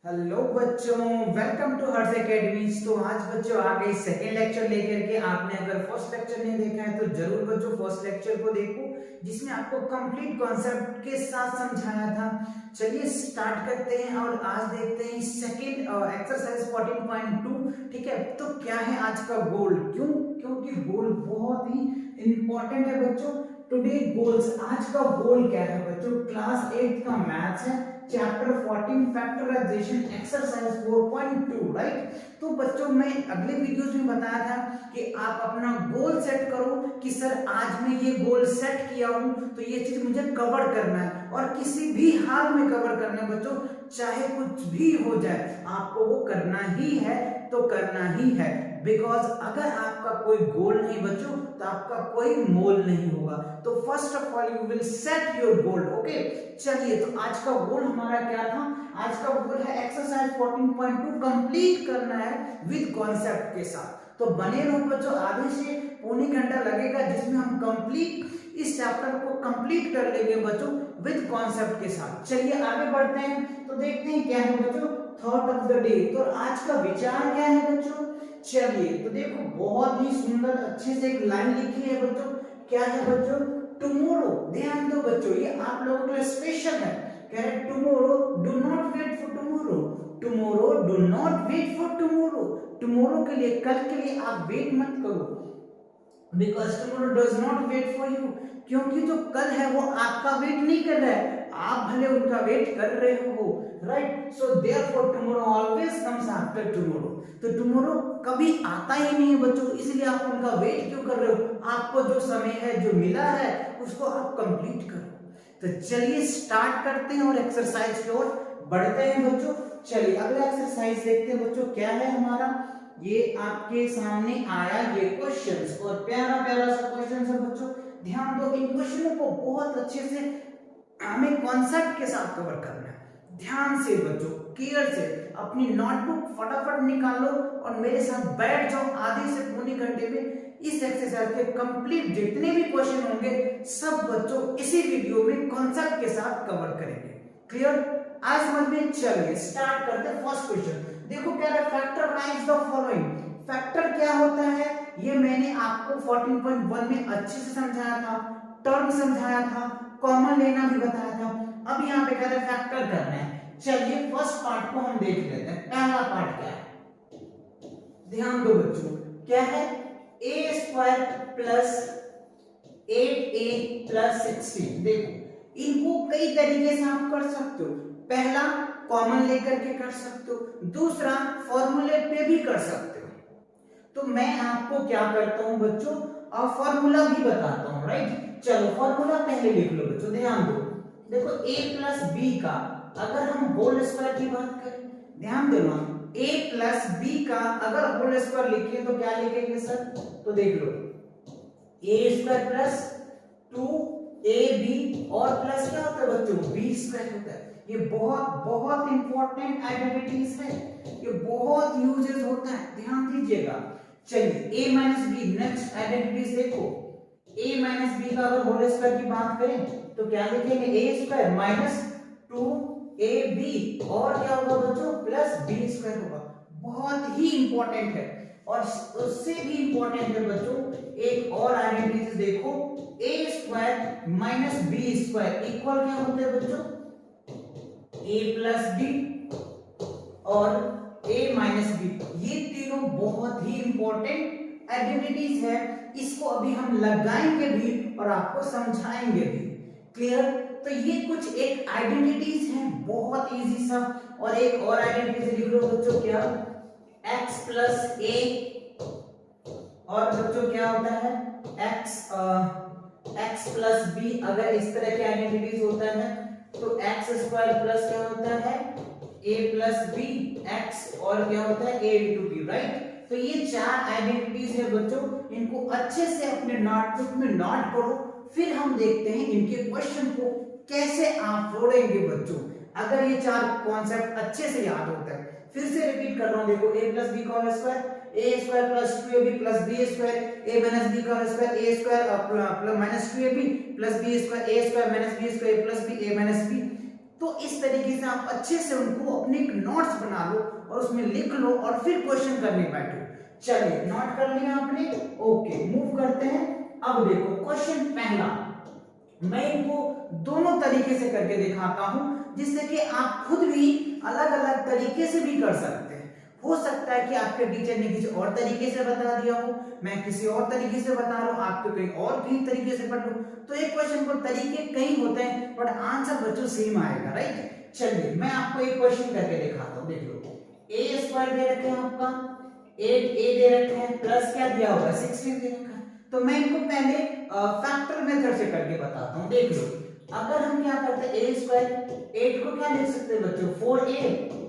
Hello बच्चों, welcome to Harsh academy. तो आज बच्चों आ गए सेकेंड लेक्चर लेकर के। आपने अगर फर्स्ट लेक्चर नहीं देखा है तो जरूर बच्चों फर्स्ट लेक्चर को देखो, जिसमें आपको कंप्लीट कॉन्सेप्ट के साथ समझाया था। चलिए स्टार्ट करते हैं और आज देखते हैं सेकेंड एक्सरसाइज 14.2। ठीक है, तो क्या है आज का गोल? क्योंकि गोल बहुत ही इंपॉर्टेंट है बच्चों। टुडे गोल्स, आज का गोल क्या है बच्चों? क्लास 8 का मैथ्स है, चैप्टर 14 फैक्टराइजेशन एक्सरसाइज 4.2, राइट। तो बच्चों मैं अगले वीडियोस में बताया था कि आप अपना गोल सेट करो कि सर आज मैं ये गोल सेट किया हूं तो ये चीज मुझे कवर करना है, और किसी भी हाल में कवर करना है बच्चों, चाहे कुछ भी हो जाए आपको वो करना ही है, तो करना ही है। बिकॉज अगर आपका कोई गोल नहीं बच्चों तो आपका कोई मोल नहीं होगा। तो first of all you will set your goal. Okay, चलिए तो आज का गोल हमारा क्या था? आज का गोल है एक्सरसाइज 14.2 कंप्लीट करना है विद कॉन्सेप्ट के साथ। तो बने रहो बच्चों, आधे से पौने घंटा लगेगा जिसमें हम कंप्लीट इस चैप्टर को कंप्लीट कर लेंगे बच्चों विद कॉन्सेप्ट के साथ। चलिए आगे बढ़ते हैं, तो देखते हैं क्या है बच्चों थॉट ऑफ द डे। तो आज का विचार क्या है बच्चों? चलिए तो देखो, बहुत ही सुंदर अच्छे से एक लाइन लिखी है बच्चों। क्या है बच्चों? टुमारो। ध्यान दो बच्चों, ये आप लोगों के लिए स्पेशल है। कह रहे tomorrow, do not wait for tomorrow. Tomorrow, do not wait for tomorrow. Tomorrow के लिए, कल के लिए आप वेट मत करो। Because tomorrow does not wait for you, क्योंकि जो कल है वो आपका वेट नहीं कर रहा है, आप भले उनका वेट कर रहे हो, right. So therefore tomorrow always comes after tomorrow. तो टुमारो कभी आता ही नहीं है बच्चों, इसलिए आप उनका वेट क्यों कर रहे हो? आपको जो समय है, जो मिला है, उसको आप कंप्लीट करो। तो चलिए स्टार्ट करते हैं और एक्सरसाइज की ओर बढ़ते हैं बच्चों। चलिए अगला एक्सरसाइज देखते हैं बच्चों, क्या है हमारा। ये आपके सामने आया ये क्वेश्चंस, और प्यारा प्यारा सा क्वेश्चन है बच्चों। ध्यान दो, इन क्वेश्चनों को बहुत अच्छे से हमें कॉन्सेप्ट के साथ कवर करना है। ध्यान से बच्चों, केयर से अपनी नोटबुक फटाफट निकालो और मेरे साथ बैठ जाओ। आधे से पौने घंटे में इस एक्सरसाइज के कंप्लीट जितने भी क्वेश्चन होंगे सब बच्चों इसी वीडियो में कॉन्सेप्ट के साथ कवर करेंगे। क्लियर? आज समझ में। चलिए स्टार्ट करते हैं। फर्स्ट क्वेश्चन देखो, कह रहा है फैक्टराइज द फॉलोइंग। फैक्टर क्या होता है ये मैंने आपको 14.1 में अच्छे से समझाया था, टर्म समझाया था, कॉमन लेना भी बताया था। अब यहाँ पे कह रहे फैक्टर करना है। चलिए फर्स्ट पार्ट को हम देख लेते हैं। पहला पार्ट क्या है? ध्यान दो बच्चों, क्या है? ए स्क्वायर प्लस 8a प्लस 16। देखो इनको कई तरीके से आप कर सकते हो। पहला कॉमन लेकर के कर सकते हो, दूसरा फॉर्मूले पे भी कर सकते हो। तो मैं आपको क्या करता हूं बच्चों, और फॉर्मूला भी बताता हूं, राइट। चलो फॉर्मूला पहले लिख लो बच्चों। ध्यान दो, देखो a प्लस बी का अगर हम होल स्क्वायर की बात करें, ध्यान देना, a प्लस बी का अगर होल स्क्वायर लिखिए तो क्या लिखेंगे सर? तो देख लो, a स्क्वायर प्लस 2ab और प्लस क्या होता है बच्चों? b स्क्वायर होता है। ये बहुत बहुत इंपॉर्टेंट आइडेंटिटीज है, ये बहुत यूजेस होता है, ध्यान दीजिएगा। चलिए a minus b, next identities देखो। a माइनस बी का अगर होल स्क्वायर की बात करें तो क्या लिखेंगे? a स्क्वायर माइनस 2ab और क्या होगा बच्चों? प्लस b स्क्वायर होगा। बहुत ही इंपॉर्टेंट है। और उससे भी इंपॉर्टेंट है बच्चों एक और आइडेंटिटी देखो, a square minus b square equal क्या होता है बच्चों? a प्लस बी और a माइनस बी। ये तीनों बहुत ही इंपॉर्टेंट आइडेंटिटीज है। इसको अभी हम लगाएंगे भी और आपको समझाएंगे भी। क्लियर? तो ये कुछ एक आइडेंटिटीज हैं, बहुत इजी सा। और एक और आइडेंटिटी लिख लो बच्चों, क्या? x प्लस a, और बच्चों क्या होता है? x plus b. अगर इस तरह के आइडेंटिटीज होता है तो x स्क्वायर प्लस क्या होता है? a प्लस बी x, और क्या होता है? a into b, right. तो ये चार आइडेंटिटीज है बच्चों, इनको अच्छे से अपने नोटबुक में नोट करो। फिर हम देखते हैं इनके क्वेश्चन को कैसे आप जोड़ेंगे बच्चों, अगर ये चार कॉन्सेप्ट अच्छे से याद होता है। फिर से रिपीट कर रहा हूं, देखो a प्लस बी का whole square, a square plus 2ab plus b square, a minus b का whole square, a square plus minus 2ab plus b square, a square minus b square plus b, a minus b। तो इस तरीके से आप अच्छे से उनको अपने नोट्स बना लो और उसमें लिख लो और फिर क्वेश्चन करने बैठो। चलिए नोट कर लिया आपने, ओके मूव करते हैं। अब देखो क्वेश्चन पहला, मैं इनको दोनों तरीके से करके दिखाता हूं जिससे कि आप खुद भी अलग अलग तरीके से भी कर सकते हैं। हो सकता है कि आपके टीचर ने किसी और तरीके से बता दिया हो, मैं किसी और तरीके से बता रहा हूं, आप तो कहीं और कहीं तरीके से पढ़ लो। तो एक क्वेश्चन को तरीके कई होते हैं बट आंसर बच्चों सेम आएगा, राइट। चलिए मैं आपको एक क्वेश्चन करके दिखाता हूं, देख लो। ए स्क्वायर दे रखे हैं आपका, 8a दे रखे हैं, प्लस क्या दिया होगा 16 दे रखा है। तो मैं इनको पहले फैक्टर मेथड से करके बताता हूं, देख लो। अगर हम क्या करते हैं, a स्क्वायर 8 को क्या लिख सकते हैं बच्चों, 4a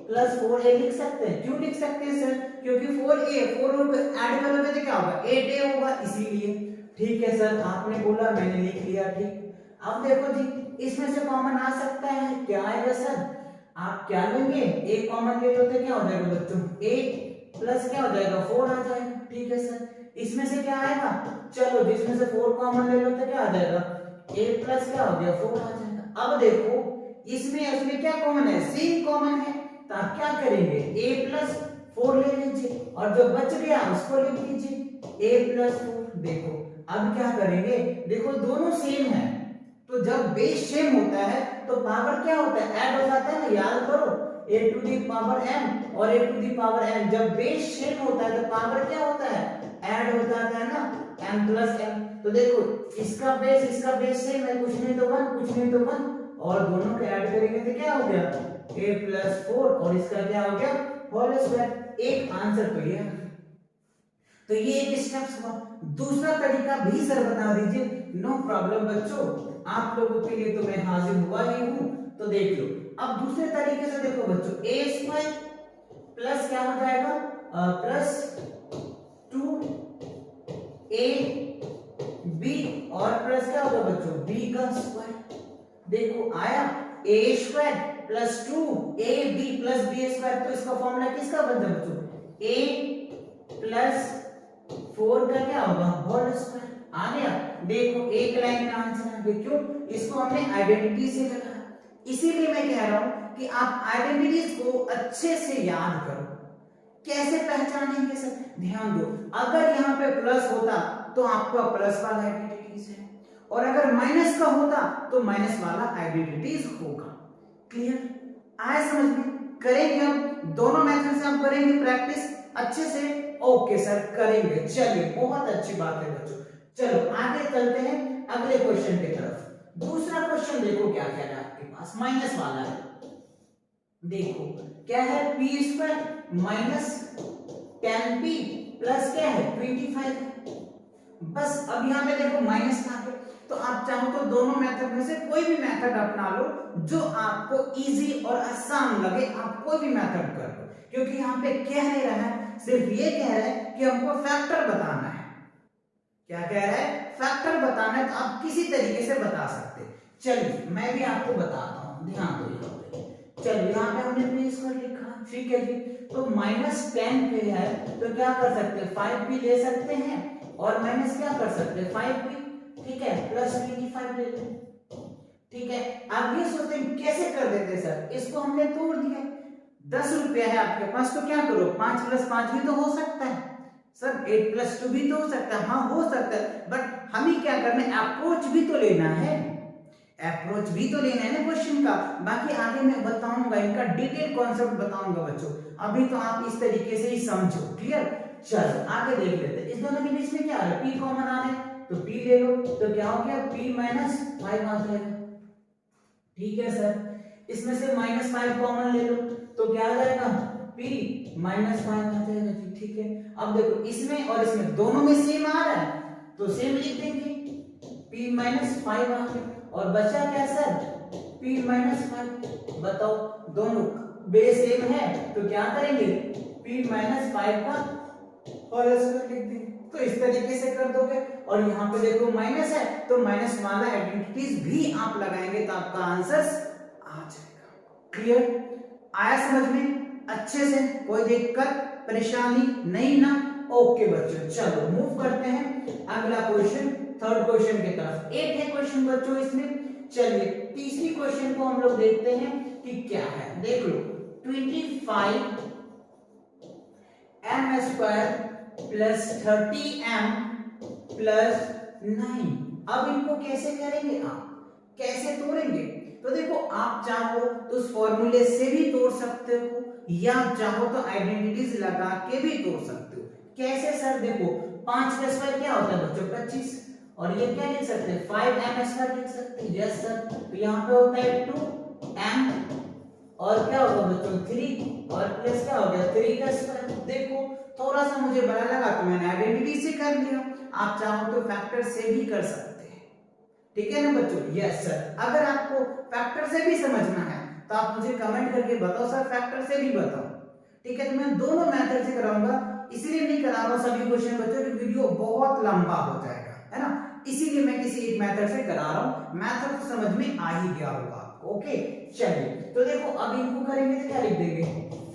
प्लस 4a लिख सकते हैं। क्यों लिख सकते हैं सर, क्योंकि 4a 4 को ऐड करोगे तो क्या होगा 8a होगा, इसीलिए। ठीक है सर, आपने बोला मैंने लिख लिया, ठीक। अब देखो जी इसमें से कॉमन आ सकता है, क्या आएगा सर, आप क्या लेंगे, a कॉमन ले लो तो क्या हो जाएगा बच्चों, a प्लस क्या हो जाएगा 4 आ जाएगा। ठीक है सर, इसमें से क्या आएगा, चलो जिसमें से 4 कॉमन ले लो तो क्या आ जाएगा, a प्लस क्या हो गया 4 आ जाएगा। अब देखो इसमें क्या कॉमन है, सेम कॉमन है, तो आप क्या करेंगे a प्लस 4 ले लीजिए और जो बच गया उसको लिख लीजिए a प्लस 4। देखो अब क्या करेंगे, देखो दोनों सेम है, तो जब बेस सेम होता है तो पावर क्या होता है, ऐड हो जाता है ना, याद करो a to the power m और a to the power n, जब बेस सेम होता है तो पावर क्या होता है, ऐड हो जाता है ना, m प्लस m। तो देखो इसका बेस सेम है, कुछ नहीं तो 1 कुछ नहीं तो 1, और दोनों को ऐड करेंगे तो क्या हो गया a प्लस 4 और इसका क्या हो गया होल स्क्वायर। एक आंसर तो ये, तो ये एक स्टेप्स हुआ। दूसरा तरीका भी सर बता दीजिए, नो प्रॉब्लम बच्चों, आप लोगों के लिए तो मैं हाजिर हुआ ही हूं। तो देख लो अब दूसरे तरीके से देखो बच्चों, a स्क्वायर प्लस क्या हो जाएगा प्लस 2ab और प्लस क्या होगा बच्चों b का स्क्वायर। देखो आया a square plus 2ab plus b square, तो इसका फॉर्मूला किसका बनता है बच्चों, a प्लस 4 का क्या होगा होल स्क्वायर। आ गया, देखो एक लाइन में आंसर आ गया। क्यों, इसको हमने आइडेंटिटी से लगा, इसीलिए मैं कह रहा हूं कि आप आइडेंटिटीज को अच्छे से याद करो। कैसे पहचानेंगे सर, ध्यान दो, अगर यहाँ पे प्लस होता तो आपका प्लस वाला आइडेंटिटीज है, और अगर माइनस का होता तो माइनस वाला आइडेंटिटीज होगा। क्लियर आया समझ में, करेंगे हम दोनों मेथड से, हम करेंगे प्रैक्टिस अच्छे से। ओके सर करेंगे, चलिए बहुत अच्छी बात है बच्चों। चलो आगे चलते हैं अगले क्वेश्चन की तरफ। दूसरा क्वेश्चन देखो क्या कह रहा है आपके पास, माइनस वाला है। देखो क्या है, P square minus 10p plus क्या है 25। बस अब यहाँ पे देखो माइनस का है, तो आप चाहो तो दोनों मेथड में से कोई भी मेथड अपना लो जो आपको इजी और आसान लगे, आप कोई भी मेथड कर लो, क्योंकि यहाँ पे कह नहीं रहा है, सिर्फ ये कह रहा है कि हमको फैक्टर बताना है। क्या कह रहा है, फैक्टर बताना है, तो आप किसी तरीके से बता सकते। चलिए मैं भी आपको बताता हूँ, ध्यान दो। चलिए यहाँ पे हमने p स्क्वायर लिखा, ठीक है जी, तो माइनस 10 पे है तो क्या कर सकते हैं 5p ले सकते हैं, और माइनस क्या कर सकते हैं 5p, ठीक है, प्लस 25 ले लें। ठीक है, आप ये सोचते हैं कैसे कर देते हैं सर, इसको हमने तोड़ दिया, 10 रुपया है आपके पास तो क्या करो 5 प्लस 5 भी तो हो सकता है सर, 8 प्लस 2 भी तो हो सकता है, हाँ हो सकता है, बट हमें क्या करना है, अप्रोच भी तो लेना है, अप्रोच भी तो लेना है ना क्वेश्चन का। बाकी आगे मैं बताऊंगा, इनका डिटेल कॉन्सेप्ट बताऊंगा बच्चों, अभी तो आप इस तरीके से ही समझो। क्लियर, चलो आगे देख लेते हैं। इस दोनों के बीच में क्या आ रहा है, p कॉमन आ रहा है तो p ले लो, तो क्या हो गया p माइनस 5 आ जाएगा। ठीक है सर, इसमें से माइनस 5 कॉमन ले लो तो क्या आ जाएगा p माइनस 5 आ जाएगा जी। ठीक है, अब देखो इसमें और इसमें दोनों में सेम आ रहा है तो सेम लिख देंगे, p माइनस 5 आ गया, और बचा क्या सर p माइनस 5। बताओ दोनों बेस सेम है तो क्या करेंगे p माइनस 5 का होल स्क्वायर लिख देंगे, तो इस तरीके से कर दोगे। और यहाँ पे देखो माइनस है तो माइनस वाला आइडेंटिटीज भी आप लगाएंगे तो आपका आंसर आ जाएगा। क्लियर आया समझ में अच्छे से, कोई दिक्कत परेशानी नहीं ना। ओके बच्चों, चलो मूव करते हैं अगला क्वेश्चन, थर्ड क्वेश्चन की तरफ। एक है क्वेश्चन बच्चों इसमें, चलिए तीसरी क्वेश्चन को हम लोग देखते हैं कि क्या है। देख लो 25 m square plus 30m plus 9। अब इनको कैसे करेंगे, आप कैसे तोड़ेंगे? तो देखो आप चाहो तो उस फॉर्मूले से भी तोड़ सकते हो या चाहो तो आइडेंटिटीज लगा के भी तोड़ सकते हो। कैसे सर? देखो 5 का स्क्वायर क्या होता है बच्चों 25, और ये क्या लिख सकते हैं 5m स्क्वायर लिख सकते हैं। यस सर, तो यहाँ पे होता है 2m और क्या होगा बच्चों 3 और प्लस क्या हो गया 3 का स्क्वायर। देखो थोड़ा सा मुझे बड़ा लगा तो मैंने आइडेंटिटी से कर लिया, आप चाहो तो फैक्टर से भी कर सकते हैं। ठीक है ना बच्चों? Yes sir. अगर आपको फैक्टर से भी समझना है तो आप मुझे कमेंट करके बताओ सर फैक्टर से भी बताओ। ठीक है, तो मैं दोनों मेथड से कराऊंगा, इसलिए नहीं करा रहा हूं सभी क्वेश्चन बच्चों कि वीडियो बहुत लंबा हो जाएगा, है ना, इसीलिए मैं किसी एक मेथड से करा रहा हूं। मेथड तो समझ में आ ही गया होगा आपको। ओके चलिए, तो देखो अब इनको करेंगे तो क्या लिख देंगे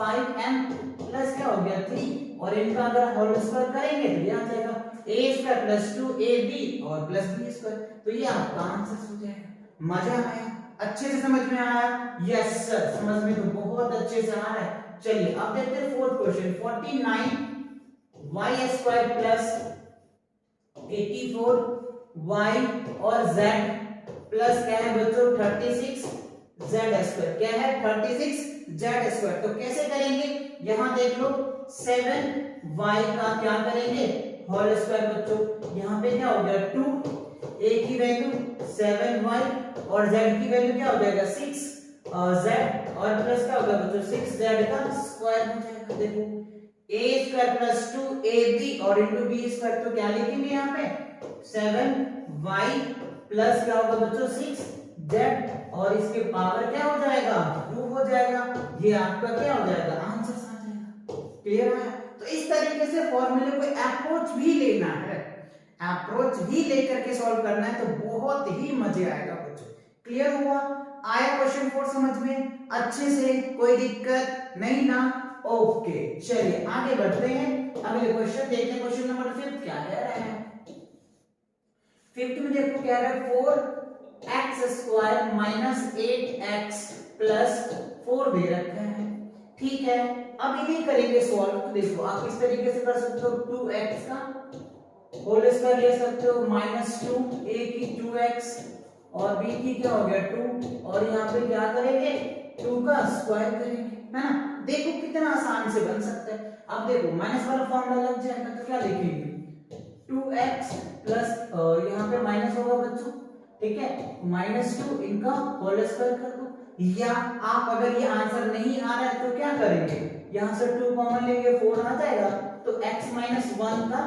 5m प्लस क्या हो गया 3, और इनका अगर होल स्क्वायर करेंगे तो ये आ जाएगा a स्क्वायर प्लस 2ab और प्लस b स्क्वायर। तो ये आपका आंसर हो जाएगा। मजा आया? अच्छे से समझ में आया? यस सर, समझ में तो बहुत अच्छे से आ रहा है। चलिए अब देखते हैं fourth question 49 y square plus 84 y और z प्लस क्या है बच्चों 36 z स्क्वायर। क्या है 36 z स्क्वायर। तो कैसे करेंगे? यहां देख लो 7y का क्या करेंगे होल स्क्वायर बच्चों। यहाँ पे क्या हो गया 2, a की वैल्यू 7y और z की वैल्यू क्या हो जाएगा 6z और प्लस क्या होगा बच्चों 6z का स्क्वायर हो जाएगा। देखो a स्क्वायर प्लस 2ab और इनटू b स्क्वायर। तो क्या लिखेंगे यहाँ पे 7y प्लस क्या होगा बच्चों 6z और इसके पावर क्या हो जाएगा 2 हो जाएगा। ये आपका क्या हो जाएगा आंसर आ जाएगा। क्लियर है? तो इस तरीके से फॉर्मूले को अप्रोच भी लेना है, अप्रोच भी लेकर के सॉल्व करना है तो बहुत ही मजे आएगा बच्चों। क्लियर हुआ? आया क्वेश्चन 4 समझ में अच्छे से? कोई दिक्कत नहीं ना? ओके चलिए आगे बढ़ते हैं, अगले क्वेश्चन देखते हैं। क्वेश्चन नंबर 5 क्या कह रहा है? 5 में देखो क्या रहा है 4x square minus 8x plus 4 दे रखा है। ठीक है, अब इन्हें करेंगे सॉल्व। तो देखो आप इस तरीके से कर सकते हो 2x का होल स्क्वायर ले सकते हो माइनस 2 a की 2x और b की क्या हो गया 2 और यहाँ पे क्या करेंगे 2 का स्क्वायर करेंगे, है ना। देखो कितना आसान से बन सकता है। अब देखो माइनस वाला फॉर्मूला लग जाएगा तो क्या लिखेंगे 2x प्लस यहाँ पे माइनस होगा बच्चों, ठीक है, माइनस 2 इनका होल स्क्वायर कर दो। या आप अगर ये आंसर नहीं आ रहा है तो क्या करेंगे यहाँ से 2 कॉमन लेंगे 4 आ जाएगा तो x माइनस 1 का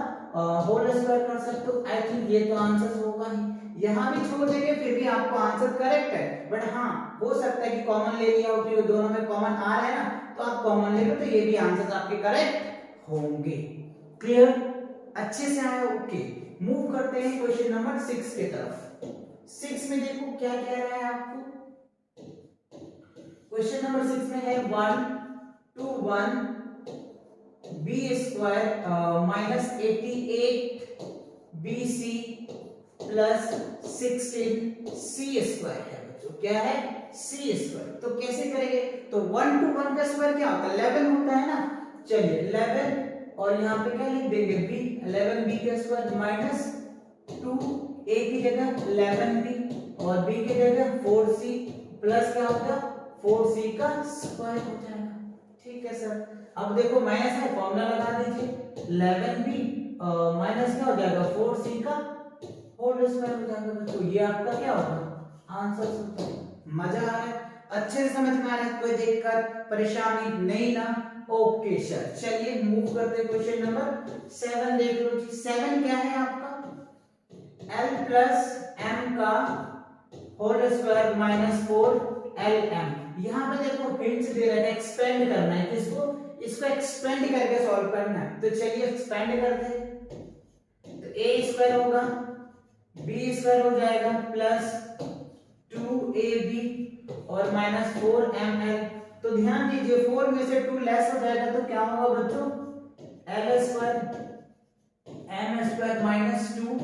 होल स्क्वायर कर सकते हो। आई थिंक ये तो आंसर होगा ही। यहाँ भी छोड़ देंगे फिर भी आपको आंसर करेक्ट है, बट हाँ हो सकता है कि कॉमन ले लिया हो क्योंकि दोनों में कॉमन आ रहा है ना, तो आप कॉमन ले लो तो ये भी आंसर आपके करेक्ट होंगे। क्लियर? अच्छे से आया? ओके मूव करते हैं क्वेश्चन नंबर 6 की तरफ। 6 में देखो क्या कह रहा है आपको। क्वेश्चन नंबर 6 में है 1 to 1 b square minus 88 bc plus 16 c square है बच्चों। क्या है c स्क्वायर। तो कैसे करेंगे? तो 1 to 1 का स्क्वायर क्या होता है 11 होता है ना। चलिए 11 और यहाँ पे क्या लिख देंगे b 11b का स्क्वायर माइनस 2 a की जगह 11b और b की जगह 4c प्लस क्या होगा 4c का स्क्वायर हो जाएगा। ठीक है सर, अब देखो माइनस है फॉर्मूला लगा दीजिए 11b माइनस क्या हो जाएगा 4c का होल स्क्वायर हो जाएगा बच्चों। ये आपका क्या होगा आंसर होता है। मजा आ रहा है? अच्छे से समझ में आ रहा है? कोई दिक्कत परेशानी नहीं ना? ओके सर चलिए मूव करते हैं क्वेश्चन नंबर 7 देख लो जी। 7 क्या है आपका l प्लस m का होल स्क्वायर माइनस 4lm। यहाँ पे देखो हिंट्स दे रहे हैं एक्सपेंड करना है किसको, इसको एक्सपेंड करके सॉल्व करना है। तो चलिए एक्सपेंड करते हैं। तो a स्क्वायर होगा b स्क्वायर हो जाएगा प्लस 2ab और माइनस 4ml। तो ध्यान दीजिए 4 में से 2 लेस हो जाएगा तो क्या होगा बच्चों l square m square minus 2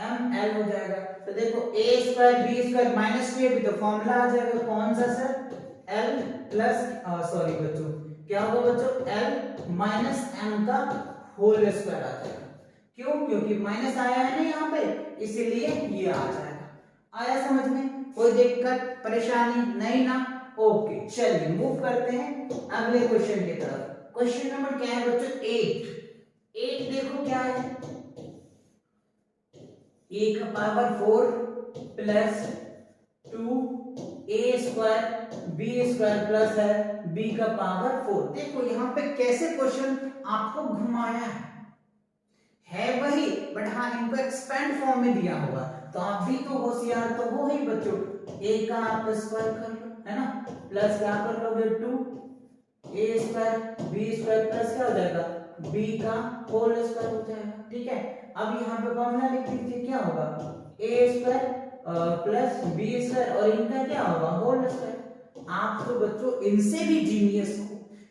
m l हो जाएगा। तो देखो a square b square minus 2 भी तो फॉर्मूला आ जाएगा कौन सा सर, एल प्लस सॉरी बच्चों क्या होगा बच्चों, एल माइनस एम का होल स्क्वायर आ जाएगा। क्यों, क्योंकि माइनस आया है ना यहाँ पे, इसीलिए ये आ जाएगा। आया समझ में, कोई दिक्कत परेशानी नहीं ना? ओके चलिए मूव करते हैं अगले क्वेश्चन की तरफ। क्वेश्चन नंबर क्या है बच्चों, 8 देखो क्या है, ए का पावर 4 प्लस 2 ए स्क्वायर बी स्क्वायर प्लस है बी का पावर 4। देखो यहाँ पे कैसे क्वेश्चन आपको घुमाया है वही, बट हाँ इनको एक्सपेंड फॉर्म में दिया होगा, तो आप भी तो होशियार तो हो ही बच्चों, ए का आप स्क्वायर कर लो है ना, प्लस क्या कर लोगे 2 ए स्क्वायर बी स्क्वायर प्लस क्या हो जाएगा बी का होल स्क्वायर हो जाएगा। ठीक है, अब यहाँ पे फॉर्मूला लिख दीजिए, क्या होगा ए स्क्वायर प्लस बी स्क्वायर और इनका क्या होगा होल स्क्वायर। आप तो बच्चों इनसे भी जीनियस हो,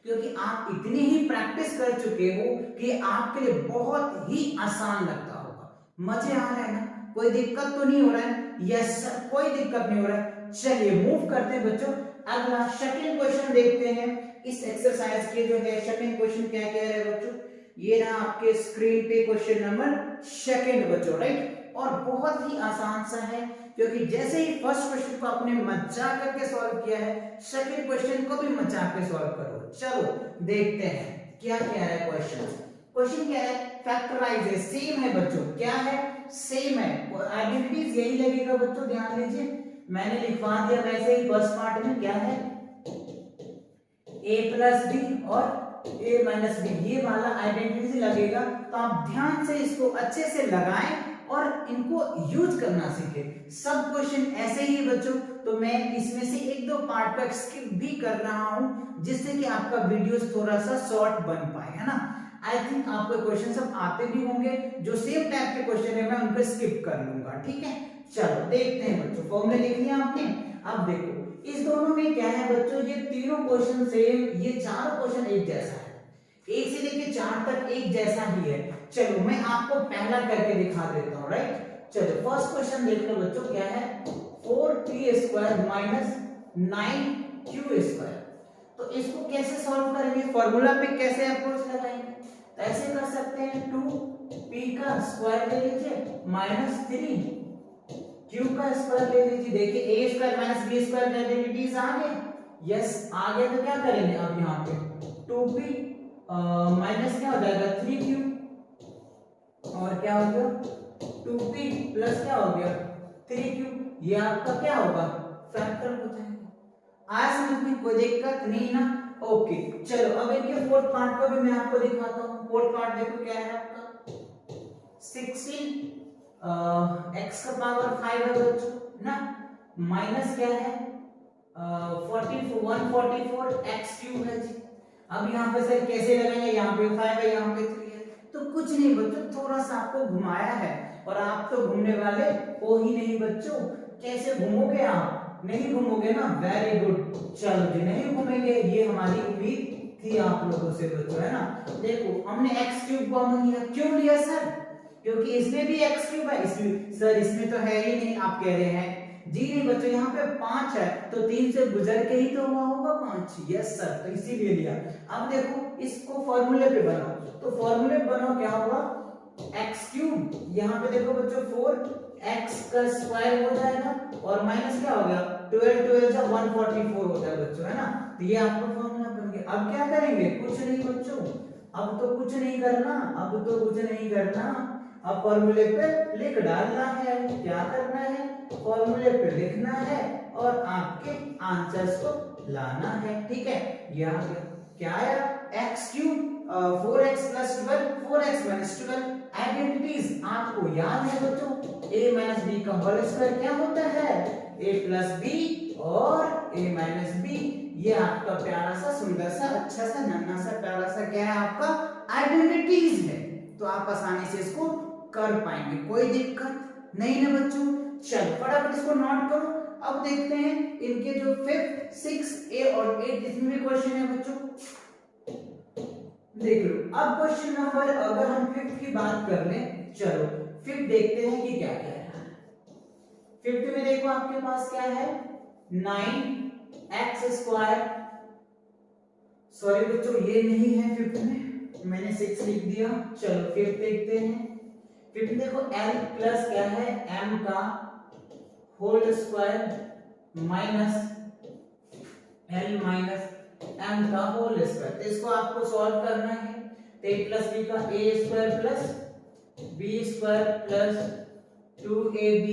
क्योंकि आप इतनी ही प्रैक्टिस कर चुके हो कि आपके लिए बहुत ही आसान लगता होगा। मजे आ रहे हैं ना, कोई दिक्कत तो नहीं हो रहा है? यस सर कोई दिक्कत नहीं हो रहा है। चलिए मूव करते हैं बच्चों, अगला सेकंड क्वेश्चन देखते हैं। इस एक्सरसाइज के जो है सेकंड क्वेश्चन क्या कह रहे हैं बच्चों, ये रहा आपके स्क्रीन पे क्वेश्चन नंबर सेकंड बच्चों, राइट। और बहुत ही आसान सा है, क्योंकि जैसे ही फर्स्ट क्वेश्चन को आपने मजा करके सॉल्व किया है, सेकंड क्वेश्चन को भी मजा के सॉल्व करो। चलो देखते हैं क्या कह रहा है क्वेश्चन। क्वेश्चन क्या है, फैक्टराइज है, सेम है बच्चों, क्या है सेम है, आइडेंटिटीज यही लगेगा बच्चों, ध्यान दीजिए मैंने लिखवा दिया वैसे ही फर्स्ट पार्ट में, क्या है a प्लस बी और a माइनस बी, ये वाला आइडेंटिटी लगेगा। तो आप ध्यान से इसको अच्छे से लगाएं और इनको यूज करना सीखें। सब क्वेश्चन ऐसे ही बच्चों, तो मैं इसमें से एक दो पार्ट को स्किप भी कर रहा हूं, जिससे कि आपका वीडियोस थोड़ा सा शॉर्ट बन पाए, है ना। आई थिंक आपको क्वेश्चन सब आते भी होंगे, जो सेम टाइप के क्वेश्चन है मैं उनको स्किप कर लूंगा, ठीक है। चलो देखते हैं बच्चों, फॉर्मूले लिख लिया आपने। अब देखो इस दोनों में क्या है बच्चों, ये तीनों क्वेश्चन सेम, ये चारों क्वेश्चन एक जैसा है, एक से लेके 4 तक एक जैसा ही है। चलो मैं आपको पहला करके दिखा देता हूं, राइट। चलो फर्स्ट क्वेश्चन देख लो बच्चों, क्या है 4t² माइनस 9q²। तो इसको कैसे सॉल्व करेंगे, फॉर्मूला पे कैसे अप्रोच लगाएंगे, तो ऐसे कर सकते हैं 2p का स्क्वायर ले लीजिए माइनस 3q का स्क्वायर ले लीजिए। देखिए a square minus b square का आइडेंटिटीज आ गए, यस आ गए। तो क्या करेंगे अब यहाँ पे 2p माइनस क्या हो जाएगा 3q और क्या हो गया 2p प्लस क्या हो गया 3q, ये आपका क्या होगा फैक्टर हो जाएगा। आया समझ में, कोई दिक्कत नहीं ना? ओके चलो अब इनके फोर्थ पार्ट को भी मैं आपको दिखाता हूँ। फोर्थ पार्ट देखो क्या है आपका 16 x का पावर 5 है बच्चों ना, माइनस क्या है 144 x क्यूब है जी। अब यहाँ पे सर कैसे लगाएंगे, यहाँ पे 5 है यहाँ पे 3 है, तो कुछ नहीं बच्चों, थोड़ा सा आपको घुमाया है, और आप तो घूमने वाले हो ही नहीं बच्चों। कैसे घूमोगे आप, नहीं घूमोगे ना, वेरी गुड। चलो जी नहीं घूमेंगे, ये हमारी उम्मीद थी आप लोगों से बच्चों, है ना। देखो हमने x क्यूब कॉमन लिया, क्यों लिया सर, क्योंकि इसमें भी x क्यूब है, इसमें सर इसमें तो है ही नहीं, आप कह रहे हैं जी नहीं बच्चों, यहाँ पे 5 है तो 3 से गुजर के ही तो हुआ होगा 5, यस सर, तो इसीलिए लिया। अब देखो इसको फॉर्मूले पे बनाओ, तो फॉर्मूले पे बनाओ क्या होगा x क्यूब, यहाँ पे देखो बच्चों 4x का स्क्वायर हो जाएगा और माइनस क्या हो गया 12 जा 144 होता है बच्चों, है ना। तो ये आपका फॉर्मूला बन गया। अब क्या करेंगे, कुछ नहीं बच्चों, अब तो कुछ नहीं करना, अब तो कुछ नहीं करना, अब फॉर्मूले पे लिख डालना है। क्या करना है, फॉर्मूले पे लिखना है और आपके आंसर्स को लाना है, ठीक है। ये आ गया, क्या आया x cube 4x plus 12 4x minus 12। Identities आपको याद है बच्चों, a माइनस b का होल स्क्वायर क्या होता है a प्लस b और a माइनस b। ये आपका प्यारा सा सुंदर सा अच्छा सा नन्हा सा प्यारा सा क्या है आपका आइडेंटिटीज है, तो आप आसानी से इसको कर पाएंगे, कोई दिक्कत नहीं ना बच्चों। चलो फटाफट इसको नोट करो। अब देखते हैं इनके जो 5th 6 ए और 8 इसमें भी क्वेश्चन है बच्चों, देख लो। अब क्वेश्चन नंबर अगर हम 5th की बात कर लें, चलो फिफ्थ देखते हैं कि क्या क्या है। फिफ्थ में देखो आपके पास क्या है 9x²। सॉरी बच्चों ये नहीं है फिफ्थ में, मैंने 6 लिख दिया। चलो फिफ्थ देखते हैं। फिफ्थ देखो l प्लस क्या है m का whole square minus l minus m का होल स्क्वायर। तो इसको आपको सॉल्व करना है। तो a प्लस b का a² plus b² plus 2ab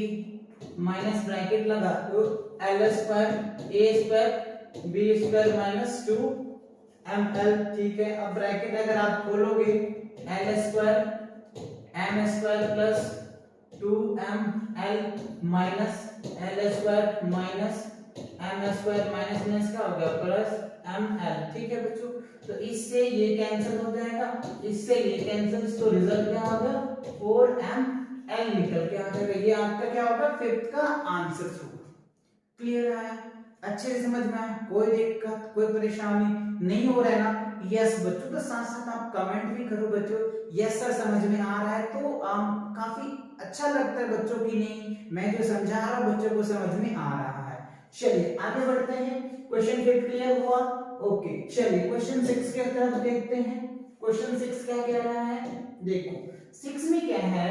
minus bracket लगा तो l² a² b² minus 2ml। ठीक है, अब ब्रैकेट अगर आप खोलोगे l² m² plus 2ml minus l² minus m² minus क्या हो गया प्लस ml। ठीक है बच्चों, तो इससे ये कैंसिल हो जाएगा, इससे ये कैंसिल, तो रिजल्ट क्या होगा 4ml निकल के आ जाएगा। ये आपका क्या होगा फिफ्थ का आंसर होगा। क्लियर है, अच्छे से समझ में आया, कोई दिक्कत कोई परेशानी नहीं हो रहा है ना? यस बच्चों, तो साथ साथ आप कमेंट भी करो बच्चों यस सर समझ में आ रहा है, तो काफी अच्छा लगता है बच्चों की नहीं मैं जो समझा रहा हूं बच्चों को समझ में आ रहा है। चलिए आगे बढ़ते हैं। क्वेश्चन 5 क्लियर हुआ? ओके, चलिए क्वेश्चन 6 की तरफ देखते हैं। क्वेश्चन 6 क्या कह रहा है? देखो 6 में क्या है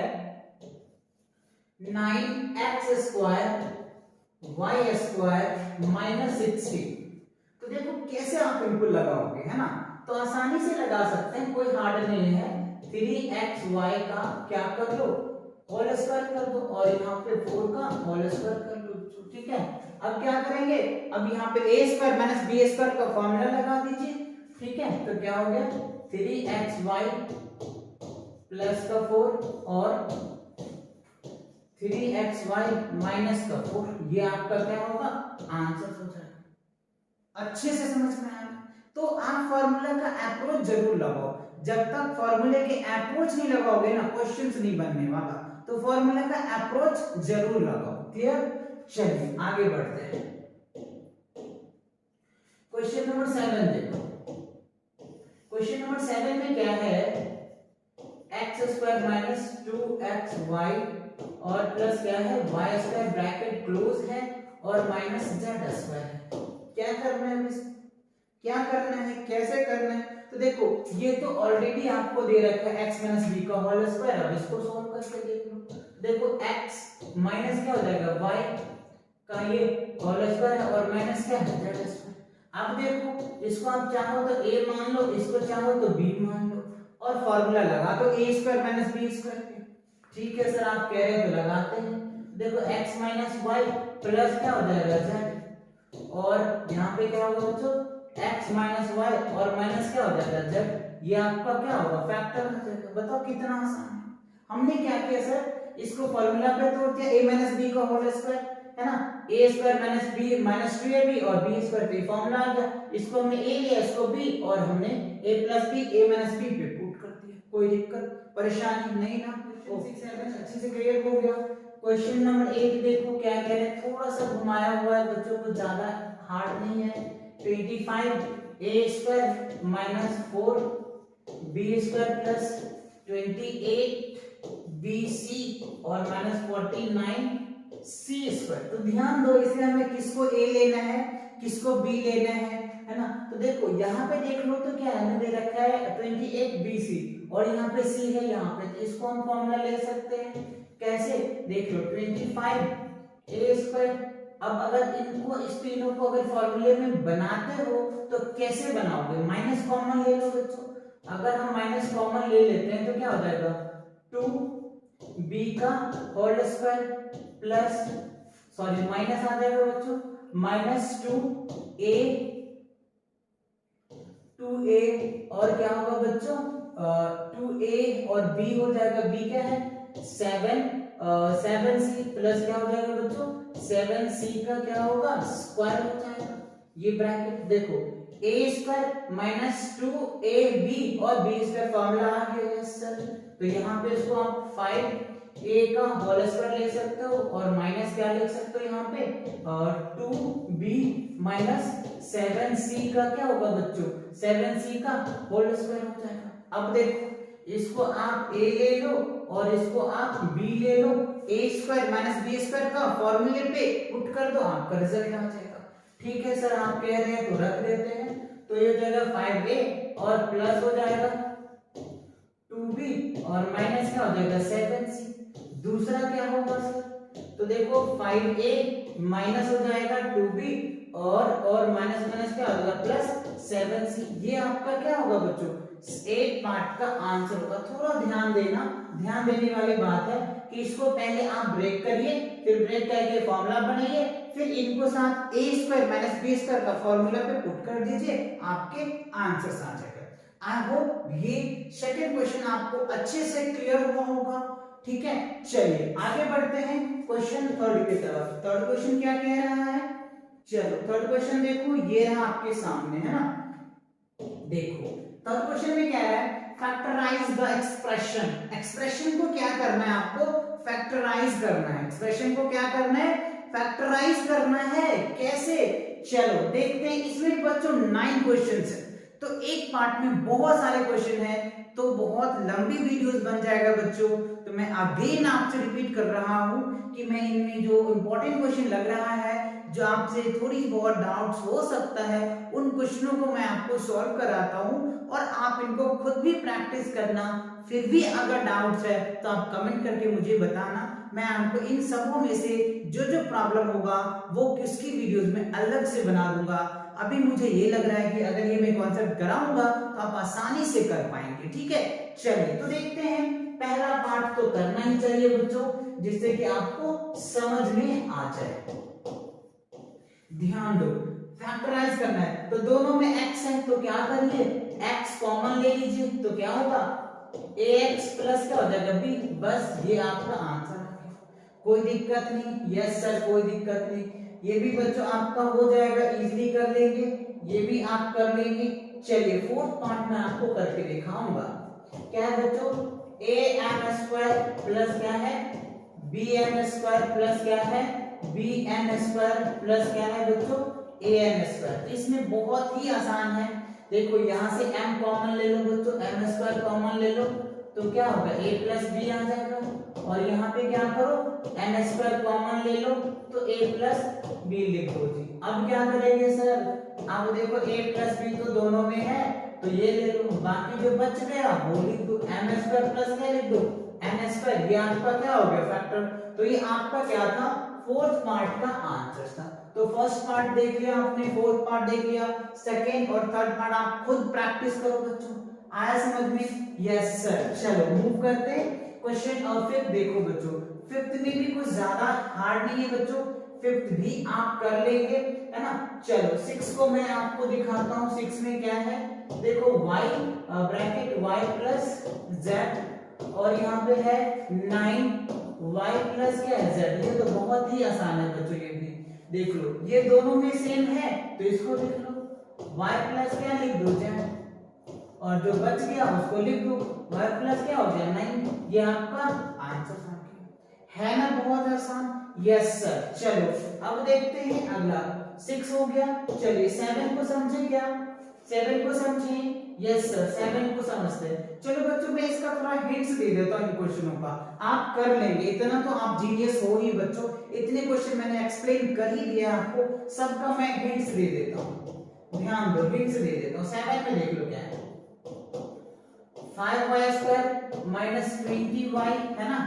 9x² y² माइनस 16। तो देखो कैसे आप इनको लगाओगे, है ना? तो आसानी से लगा सकते हैं, कोई हार्ड नहीं है। 3xy का क्या कर लो होल स्क्वायर कर दो और यहाँ पे 4 का होल स्क्वायर कर लो। ठीक है, अब क्या करेंगे, अब यहाँ पे a² माइनस b² का फॉर्मूला लगा दीजिए। ठीक है, तो क्या हो गया 3xy प्लस का 4 और 3xy माइनस का 4, ये आपका क्या होगा आंसर हो जाएगा। अच्छे से समझ में आया? तो आप फॉर्मूला का अप्रोच जरूर लगाओ। जब तक फॉर्मूले के अप्रोच नहीं लगाओगे ना क्वेश्चंस नहीं बनने वाला, तो फॉर्मूला का अप्रोच जरूर लगाओ। क्लियर? चलिए आगे बढ़ते हैं। क्वेश्चन नंबर 7 देखो। क्वेश्चन नंबर 7 में क्या है x² माइनस 2xy और प्लस क्या है y² ब्रैकेट क्लोज है और माइनस z² है। क्या करना है, क्या करना है, कैसे करना है? तो देखो ये तो ऑलरेडी आपको दे रखा है x माइनस b का होल स्क्वायर। अब इसको सॉल्व करके देख लो। देखो x माइनस क्या हो जाएगा y का ये होल स्क्वायर है और माइनस क्या है z²। अब देखो इसको आप चाहो तो a मान लो, इसको चाहो तो b मान लो और फॉर्मूला लगा तो a² माइनस b²। ठीक है सर, आप कह रहे हैं तो लगाते हैं। देखो x माइनस y प्लस क्या हो जाएगा z और यहाँ पे क्या होगा बच्चों x माइनस y और माइनस क्या हो जाएगा z। ये आपका क्या होगा फैक्टर हो जाएगा। बताओ कितना आसान है। हमने क्या किया सर, इसको फॉर्मूला पे तोड़ दिया a माइनस b का होल स्क्वायर, है ना? a² minus b minus 2ab और b² पे फॉर्मूला आ गया। इसको हमने a लिया, इसको b और हमने a plus b a minus b पे पुट कर दिया। कोई दिक्कत परेशानी नहीं ना? अच्छे से क्लियर हो गया। क्वेश्चन नंबर 8 देखो क्या कह रहे हैं, थोड़ा सा घुमाया हुआ है बच्चों को, ज्यादा हार्ड नहीं है। 25a² minus 4b² plus 28bc और माइनस 49c²। तो ध्यान दो इसमें हमें किसको a लेना है किसको b लेना है ना? तो देखो यहाँ पे देख लो तो क्या है दे रखा है 28bc और यहाँ पे c है यहाँ पे, तो इसको हम फॉर्मूला ले सकते हैं। कैसे देख लो 25a²। अब अगर इनको इस तीनों को अगर फॉर्मूले में बनाते हो तो कैसे बनाओगे, माइनस कॉमन ले लो बच्चों। अगर हम माइनस कॉमन ले लेते हैं तो क्या हो जाएगा 2b का whole square plus sorry minus आ जाएगा बच्चों माइनस 2a और क्या होगा बच्चों 2a और b हो जाएगा, b क्या है 7c प्लस क्या हो जाएगा बच्चों 7c का क्या होगा स्क्वायर हो जाएगा। ये ब्रैकेट देखो a² माइनस 2ab और b² फॉर्मूला आ गया है सर। तो यहाँ पे इसको आप 5a का होल स्क्वायर ले सकते हो और माइनस क्या लिख सकते हो यहाँ पे 2b माइनस 7c का क्या होगा बच्चों 7c का होल स्क्वायर हो जाएगा। अब देखो इसको आप a ले लो और इसको आप b ले लो, a square minus b square का फॉर्मूले पे पुट कर दो, आपका रिजल्ट आ जाएगा। ठीक है सर, आप कह रहे हैं तो रख देते हैं, तो ये हो जाएगा 5a और प्लस हो जाएगा 2b और माइनस क्या हो जाएगा 7c। दूसरा क्या होगा सर, तो देखो 5a माइनस हो जाएगा 2b और माइनस माइनस क्या हो जाएगा प्लस 7c। ये आपका क्या होगा बच्चों, एक पार्ट का आंसर होगा। थोड़ा ध्यान देना, ध्यान देने वाली बात है कि इसको पहले आप ब्रेक करिए, फिर ब्रेक करके फॉर्मूला बनाइए, फिर इनको साथ a square minus b square का फॉर्मूला पे पुट कर दीजिए, आपके आंसर्स आ जाएगा। आई होप ये सेकंड क्वेश्चन आपको अच्छे से क्लियर हुआ होगा। ठीक है, चलिए आगे बढ़ते हैं क्वेश्चन थर्ड की तरफ। थर्ड क्वेश्चन क्या कह रहा है, चलो थर्ड क्वेश्चन देखो, ये रहा आपके सामने, है ना। देखो थर्ड क्वेश्चन में क्या है, फैक्टराइज द एक्सप्रेशन। एक्सप्रेशन को क्या करना है आपको, फैक्टराइज करना है। एक्सप्रेशन को क्या करना है, फैक्टराइज करना है। कैसे, चलो देखते हैं। इसमें बच्चों 9 क्वेश्चंस है, तो एक पार्ट में बहुत सारे क्वेश्चन है, तो बहुत लंबी वीडियोस बन जाएगा बच्चों। तो मैं अगेन आपसे रिपीट कर रहा हूं कि मैं इनमें जो इंपॉर्टेंट क्वेश्चन लग रहा है, जो आपसे थोड़ी बहुत डाउट्स हो सकता है, उन क्वेश्चनों को मैं आपको सॉल्व कराता हूं और आप इनको खुद भी प्रैक्टिस करना। फिर भी अगर डाउट्स है तो आप कमेंट करके मुझे बताना, मैं आपको इन सबों में से जो जो प्रॉब्लम होगा वो किसकी वीडियोस में अलग से बना दूंगा। अभी मुझे ये लग रहा है कि अगर ये मैं कॉन्सेप्ट कराऊंगा तो आप आसानी से कर पाएंगे। ठीक है, चलिए तो देखते हैं। पहला पार्ट तो करना ही चाहिए बच्चों, जिससे कि आपको समझ में आ जाए। ध्यान दो, फैक्टराइज करना है, तो दोनों में x है, तो क्या करिए x कॉमन ले लीजिए, तो क्या होगा ax प्लस क्या हो जाएगा b। बस ये आपका आंसर है, कोई दिक्कत नहीं। यस सर, कोई दिक्कत नहीं। ये भी बच्चों आपका हो जाएगा, इजीली कर लेंगे, ये भी आप कर लेंगे। चलिए फोर्थ पार्ट में आपको करके दिखाऊंगा। क्या है बच्चों, am स्क्वायर प्लस क्या है bm स्क्वायर प्लस क्या है bn स्क्वायर प्लस क्या है बच्चों an स्क्वायर। इसमें बहुत ही आसान है। देखो यहाँ से m कॉमन ले लो बच्चों, m स्क्वायर कॉमन ले लो, तो क्या होगा a प्लस बी आ जाएगा। और यहाँ पे क्या करो, n स्क्वायर कॉमन ले लो, तो a प्लस बी लिख दो जी। अब क्या करेंगे सर, अब देखो a प्लस बी तो दोनों में है, तो ये ले लो, बाकी जो बच गया वो लिख दो, m स्क्वायर प्लस क्या लिख दो n स्क्वायर। ये आपका क्या हो गया फैक्टर। तो ये आपका क्या था, फोर्थ पार्ट का आंसर था। तो फर्स्ट पार्ट देख लिया आपने, फोर्थ पार्ट देख लिया, सेकेंड और थर्ड पार्ट आप खुद प्रैक्टिस करो बच्चों। आया समझ में, यस सर। चलो मूव करते हैं क्वेश्चन और फिफ्थ देखो बच्चों। फिफ्थ में भी कुछ ज्यादा हार्ड नहीं है बच्चों, फिफ्थ भी आप कर लेंगे, है ना। चलो सिक्स को मैं आपको दिखाता हूँ। सिक्स में क्या है, देखो y bracket y plus z और यहाँ पे है 9y प्लस क्या है z। ये तो बहुत ही आसान है बच्चों, ये भी देख लो, ये दोनों में सेम है, तो इसको देख लो, y प्लस क्या लिख दो z, और जो बच गया उसको लिख दो, y प्लस क्या हो गया 9। ये आपका आंसर है ना, बहुत आसान। Yes sir. चलो अब देखते हैं अगला, 6 हो गया। चलिए 7 को समझे क्या, 7 को समझे, यस सर 7 को समझते हैं। चलो बच्चों मैं इसका थोड़ा हिंट्स दे देता हूँ इन क्वेश्चनों का, आप कर लेंगे, इतना तो आप जीनियस हो ही बच्चों। इतने क्वेश्चन मैंने एक्सप्लेन कर ही दिया आपको, सबका मैं हिंट्स दे देता हूँ, ध्यान दो, हिंट्स दे देता हूँ। 7 में देख लो क्या है, 5y स्क्वायर माइनस 20y है ना,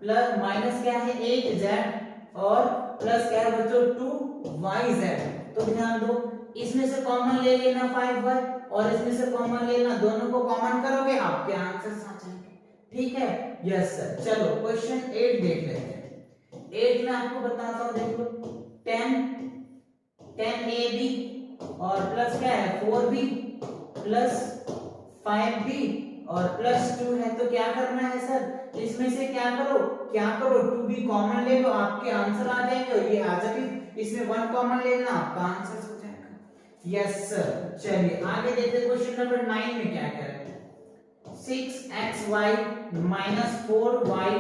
प्लस माइनस क्या है 8z और प्लस क्या है बच्चों 2yz। तो ध्यान दो, इसमें से कॉमन ले लेना 5y और इसमें से कॉमन लेना, दोनों को कॉमन करोगे आपके आंसर आ जाएंगे। ठीक है, यस सर। चलो क्वेश्चन 8 देख लेते हैं। 8 में आपको बताता हूं, देख लो 10ab और प्लस क्या है 4b प्लस 5b और प्लस 2 है। तो क्या करना है सर, इसमें से क्या करो 2b कॉमन ले लो, आपके आंसर आ जाएंगे। और ये आ जाएगी, इसमें 1 कॉमन लेना, आपका आंसर हो जाएगा। Yes sir. चलिए आगे देखते हैं क्वेश्चन नंबर 9 में क्या कह रहे हैं, 6xy minus 4y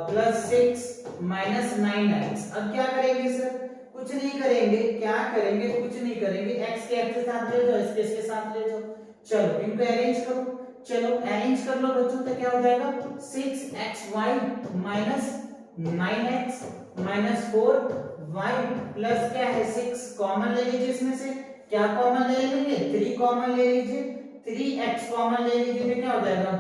plus 6 minus 9x। अब क्या करेंगे सर, कुछ नहीं करेंगे, क्या करेंगे, कुछ नहीं करेंगे, x के साथ ले जाओ, इसके साथ ले जाओ। चलो इनको अरेंज करो, चलो अरेंज कर लो बच्चों, तो क्या हो जाएगा 6xy minus 9x minus 4y plus क्या है 6 कॉमन ले लीजिए इसमें से, क्या कॉमन ले लेंगे 3 कॉमन ले लीजिए, 3x कॉमन ले लीजिए तो क्या हो जाएगा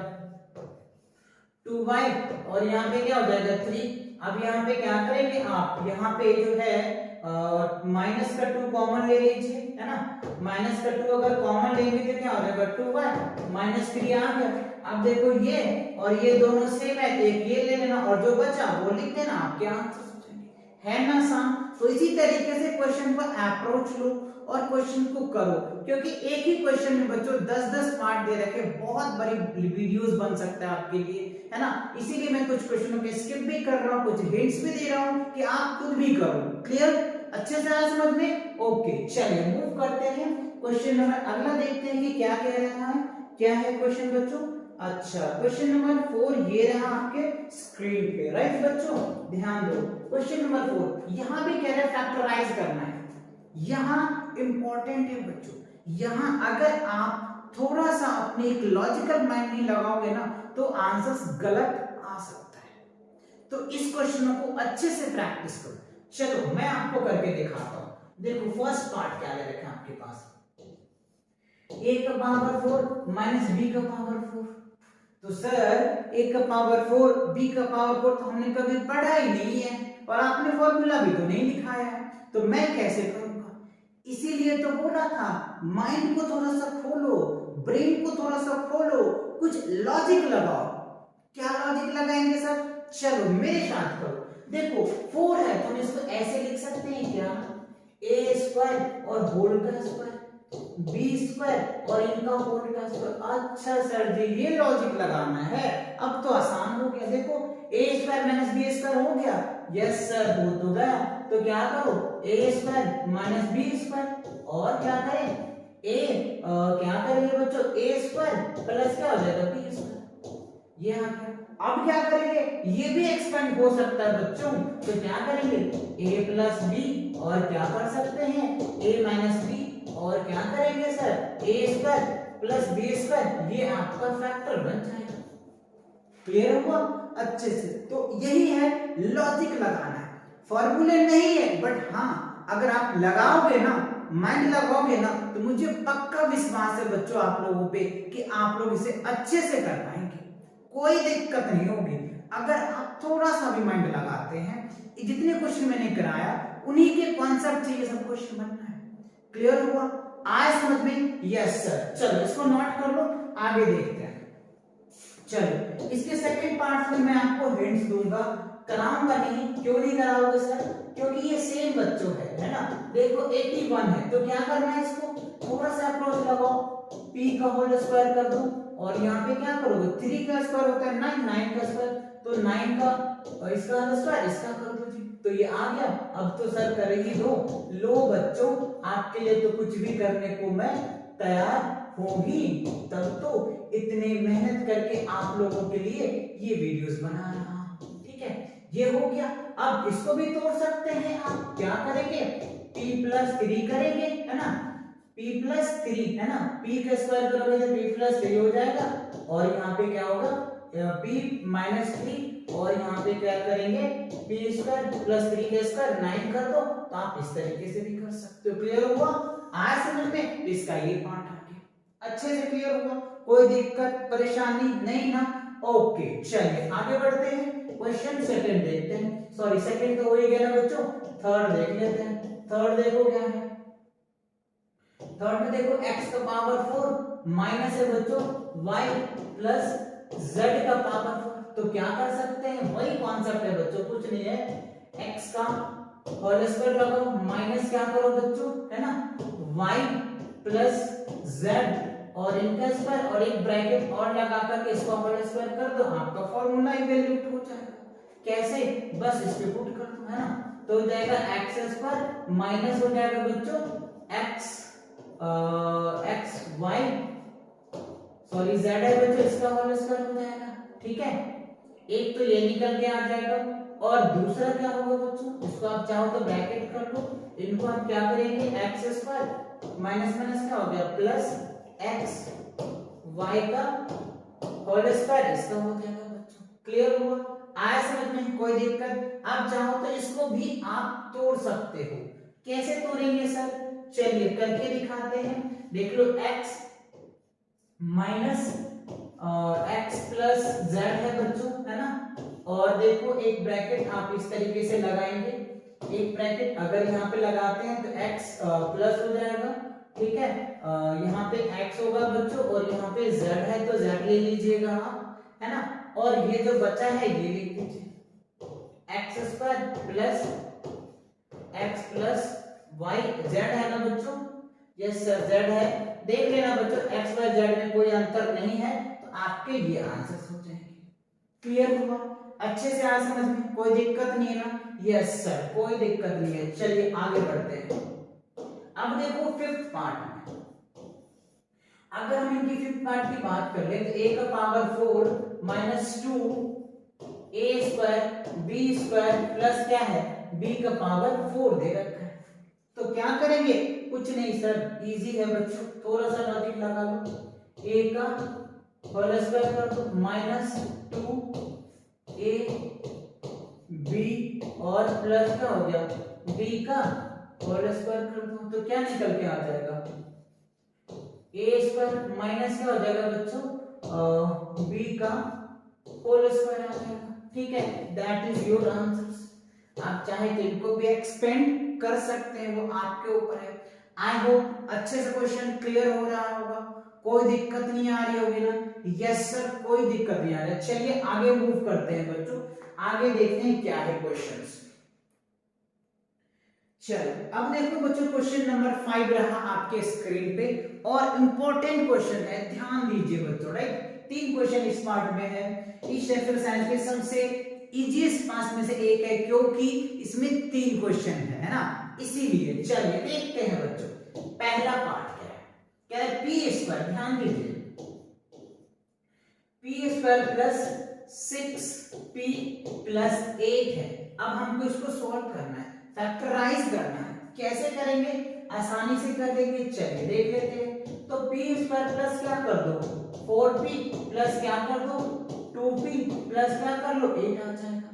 2y और यहाँ पे क्या हो जाएगा 3। अब यहाँ पे क्या करेंगे आप, यहाँ पे जो है माइनस का 2 कॉमन ले लीजिए, है ना, माइनस का 2 अगर कॉमन लेंगे तो क्या हो जाएगा 2y माइनस 3 आ गया। अब देखो ये और ये दोनों सेम है, एक ये ले लेना और जो बचा वो लिख देना, आपके आंसर हो जाएंगे, है ना आसान। तो इसी तरीके से क्वेश्चन को अप्रोच लो और क्वेश्चन को करो, क्योंकि एक ही क्वेश्चन में बच्चों 10-10 पार्ट दे रखे, बहुत बड़ी वीडियोस बन सकता है आपके लिए, है ना। इसीलिए मैं कुछ क्वेश्चनों के स्किप भी कर रहा हूँ, कुछ हिंट्स भी दे रहा हूँ कि आप खुद भी करो। क्लियर, अच्छे से आया समझ में? ओके चलिए मूव करते हैं, क्वेश्चन नंबर अगला देखते हैं कि क्या कह रहा है, क्या है क्वेश्चन बच्चों। अच्छा क्वेश्चन नंबर 4 ये रहा आपके स्क्रीन पे, राइट बच्चों, ध्यान दो। क्वेश्चन नंबर 4 यहाँ भी कह रहा है फैक्टराइज करना है, यहाँ इंपॉर्टेंट है बच्चों, यहाँ अगर आप थोड़ा सा अपने एक लॉजिकल माइंड नहीं लगाओगे ना तो आंसर्स गलत आ सकता है। तो इस क्वेश्चन को अच्छे से प्रैक्टिस करो। चलो मैं आपको करके दिखाता हूं। देखो फर्स्ट पार्ट क्या ले रखा है आपके पास, a का पावर 4 माइनस b का पावर 4। तो सर a का पावर 4 b का पावर 4 तो हमने कभी पढ़ा ही नहीं है और आपने फॉर्मूला भी तो नहीं लिखाया है, तो मैं कैसे करूंगा। इसीलिए तो बोला था माइंड को थोड़ा सा खोलो, ब्रेन को थोड़ा सा खोलो, कुछ लॉजिक लगाओ। क्या लॉजिक लगाएंगे सर, चलो मेरे साथ करो। देखो 4 है तो हम इसको ऐसे लिख सकते हैं क्या, a स्क्वायर और होल का स्क्वायर, b स्क्वायर और इनका होल का स्क्वायर। अच्छा सर जी ये लॉजिक लगाना है, अब तो आसान हो गया। देखो a square minus b square हो गया, यस सर हो तो गया। तो क्या करो a square minus b square और क्या करें क्या करेंगे बच्चों a स्क्वायर प्लस क्या हो जाएगा b स्क्वायर, ये आ गया। अब क्या करेंगे, ये भी एक्सपेंड हो सकता है बच्चों, तो क्या करेंगे a प्लस बी और क्या कर सकते हैं a माइनस बी और क्या करेंगे sir a square plus b square, ये आपका फैक्टर बन जाएगा। क्लियर हुआ अच्छे से। तो यही है लॉजिक लगाना है, फॉर्मूले नहीं है, बट हाँ अगर आप लगाओगे ना, माइंड लगाओगे ना, तो मुझे पक्का विश्वास है बच्चों आप लोगों पे कि आप लोग इसे अच्छे से कर पाएंगे, कोई दिक्कत नहीं होगी। अगर आप थोड़ा सा भी माइंड लगाते हैं, जितने क्वेश्चन मैंने कराया उन्हीं के कॉन्सेप्ट से ये सब क्वेश्चन बनना है। क्लियर हुआ, आए समझ में? Yes sir. चलो इसको नोट कर लो, आगे देखते हैं। चलो इसके सेकंड पार्ट में मैं आपको हिंट्स दूंगा, कराऊंगा नहीं। क्यों नहीं कराओगे सर, क्योंकि ये सेम बच्चों है ना। देखो 81 है तो क्या करना है, इसको थोड़ा सा अप्रोच लगाओ, p का होल स्क्वायर कर दो और यहाँ पे क्या करोगे 3 का स्क्वायर होता है 9, 9 का स्क्वायर तो 9 का और इसका स्क्वायर इसका कर दो जी, तो ये आ गया। अब तो सर करेगी दो, लो बच्चों आपके लिए तो कुछ भी करने को मैं तैयार होगी, तब तो इतने मेहनत करके आप लोगों के लिए ये वीडियोस बना रहा हूं। ठीक है, ये हो गया। अब इसको भी तोड़ सकते हैं आप, क्या करेंगे p प्लस 3 करेंगे, है ना, p प्लस 3 है ना, p का स्क्वायर करोगे तो p प्लस 3 हो जाएगा और यहाँ पे क्या होगा p माइनस 3 और यहाँ पे क्या करेंगे p स्क्वायर प्लस 3 का स्क्वायर 9 कर दो, तो आप इस तरीके से भी कर सकते हो। क्लियर हुआ, आया समझ में? इसका ये पार्ट आ गया, अच्छे से क्लियर हुआ, कोई दिक्कत परेशानी नहीं ना। ओके चलिए आगे बढ़ते हैं, क्वेश्चन सेकंड देखते हैं। सॉरी सेकंड तो हो ही गया ना बच्चों, थर्ड देख लेते हैं। थर्ड देखो क्या है, थर्ड में देखो x का पावर 4 माइनस है बच्चों y प्लस z का पावर 4, तो क्या कर सकते हैं, वही कॉन्सेप्ट है बच्चों, कुछ नहीं है, x का होल स्क्वायर लगाओ माइनस क्या करो बच्चों, है ना, y प्लस z और इनका स्क्वायर और एक ब्रैकेट और लगा करके इसका होल स्क्वायर कर दो, आपका फॉर्मूला इवैल्यूएट हो जाएगा। कैसे, बस इस पे पुट कर दो, है ना, तो हो जाएगा x स्क्वायर माइनस हो जाएगा बच्चों x y सॉरी z है बच्चों, इसका होल स्क्वायर हो जाएगा। ठीक है, एक तो ये निकल के आ जाएगा और दूसरा क्या होगा बच्चों, इसको आप चाहो तो ब्रैकेट कर लो, इनको आप क्या करेंगे x स्क्वायर माइनस माइनस क्या हो गया प्लस x y का होल स्क्वायर इसका हो जाएगा बच्चों। क्लियर हुआ? आया समझ में? कोई दिक्कत? आप चाहो तो इसको भी आप तोड़ सकते हो। कैसे तोड़ेंगे सर? चलिए करके दिखाते हैं। देख लो x minus x plus Z है बच्चों, है ना। और देखो एक ब्रैकेट आप इस तरीके से लगाएंगे। एक ब्रैकेट अगर यहाँ पे लगाते हैं तो x प्लस हो जाएगा, ठीक है। यहाँ पे x होगा बच्चों और यहाँ पे z है तो z ले लीजिएगा आप, है ना। और ये जो बचा है ये लिख दीजिए x square plus x plus y, z है ना बच्चों? यस सर z है। देख लेना बच्चों x y z में कोई अंतर नहीं है तो आपके ये आंसर हो जाएंगे। क्लियर हुआ? अच्छे से आ समझ में? कोई दिक्कत नहीं है ना? यस सर कोई दिक्कत नहीं है। चलिए आगे बढ़ते हैं। अब देखो फिफ्थ पार्ट में, अगर हम इनकी फिफ्थ पार्ट की बात कर ले तो a का power 4 minus 2 a square b square plus क्या है b का पावर 4 दे रखा है। तो क्या करेंगे? कुछ नहीं सर, इजी है बच्चों, थोड़ा सा लॉजिक लगा लो। a का होल स्क्वायर कर दो माइनस 2 a b और प्लस क्या हो गया b का होल स्क्वायर कर दो तो क्या निकल के आ जाएगा a स्क्वायर माइनस क्या हो जाएगा बच्चों b का होल स्क्वायर आ जाएगा। ठीक है, दैट इज योर आंसर। आप चाहे तो इनको भी एक्सपेंड कर सकते हैं, वो आपके ऊपर है। आई होप अच्छे से क्वेश्चन क्लियर हो रहा होगा, कोई दिक्कत नहीं आ रही होगी ना? यस सर कोई दिक्कत नहीं आ रही। चलिए आगे मूव करते हैं बच्चों, आगे देखते हैं क्या है क्वेश्चंस। चलो अब देखो बच्चों क्वेश्चन नंबर 5 रहा आपके स्क्रीन पे और इंपॉर्टेंट क्वेश्चन है, ध्यान दीजिए बच्चों। राइट, 3 क्वेश्चन इस पार्ट में है। इस नेचुरल साइंस के सबसे इजीएस्ट पार्ट में से एक है क्योंकि इसमें 3 क्वेश्चन है ना, इसीलिए। चलिए देखते हैं बच्चों पहला पार्ट क्या है। क्या है? पी स्क्वायर, ध्यान दीजिए, P square plus 6p plus 8 है। अब हमको इसको सॉल्व करना है, फैक्टराइज करना है। कैसे करेंगे? आसानी से कर देंगे, चलिए देख लेते हैं। तो p स्क्वायर प्लस क्या कर दो 4p प्लस क्या कर दो 2p प्लस क्या कर लो 8 आ जाएगा।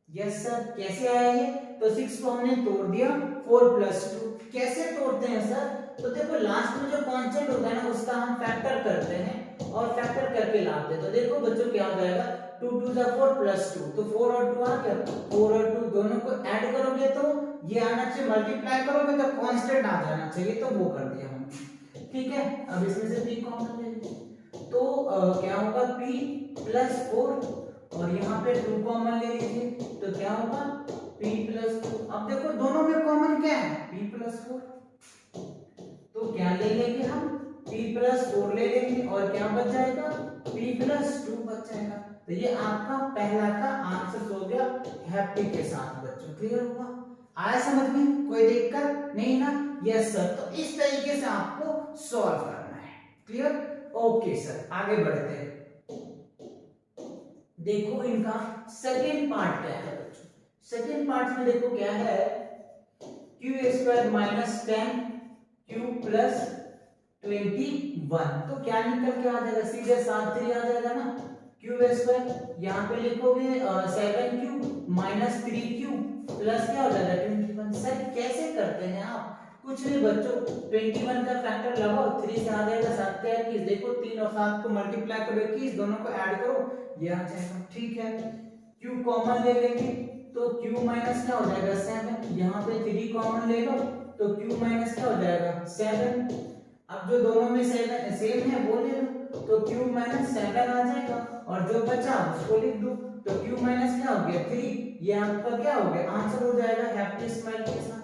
यस सर, कैसे आया ये? तो 6 को हमने तोड़ दिया 4 प्लस 2। कैसे तोड़ते हैं सर? तो देखो लास्ट में जो कांस्टेंट होता है ना उसका हम फैक्टर करते हैं और फैक्टर करके लाते हैं। तो देखो बच्चों क्या हो जाएगा 2 2 4 प्लस 2, तो 4 और 2 आ गया। 4 और 2 दोनों को ऐड करोगे तो ये आना चाहिए, मल्टीप्लाई करोगे तो कांस्टेंट आ जाना चाहिए, तो वो कर दिया हमने। ठीक है, अब इसमें से p कॉमन ले लीजिए तो क्या होगा p प्लस 4 और यहाँ पे 2 कॉमन ले लीजिए तो क्या होगा p प्लस 2। अब देखो दोनों में कॉमन क्या है p प्लस 4, तो क्या ले लेंगे हम p प्लस 4 ले लेंगे और क्या बच जाएगा p प्लस 2 बच जाएगा। तो ये आपका पहला का आंसर हो गया हैप्पी के साथ बच्चों। क्लियर हुआ? आया समझ में? कोई दिक्कत नहीं ना? यस सर, तो इस तरीके से आपको सॉल्व करना है। क्लियर? ओके सर, आगे बढ़ते हैं। देखो इनका सेकेंड पार्ट क्या है बच्चों। सेकेंड पार्ट में देखो क्या है Q square minus 10 Q plus 21। तो क्या निकल के आ जाएगा? सीधे 7 3 आ जाएगा ना। क्यू स्क्वायर यहाँ पे लिखोगे 7q माइनस 3q प्लस क्या हो जाएगा 21। सर कैसे करते हैं आप? कुछ नहीं बच्चों, 21 का फैक्टर लगाओ, 3 से आ जाएगा 7 के 21। देखो 3 और 7 को मल्टीप्लाई करो 21, दोनों को ऐड करो ये आ जाएगा। ठीक है, q कॉमन ले लेंगे तो q माइनस क्या हो जाएगा 7। यहाँ पे 3 कॉमन ले लो तो q माइनस क्या हो जाएगा 7। अब जो दोनों में सेम है वो ले लो तो q माइनस 7 आ जाएगा और जो बचा उसको लिख दो तो q माइनस क्या हो गया 3। ये आपका क्या हो गया आंसर हो जाएगा हैप्पी स्माइल के साथ।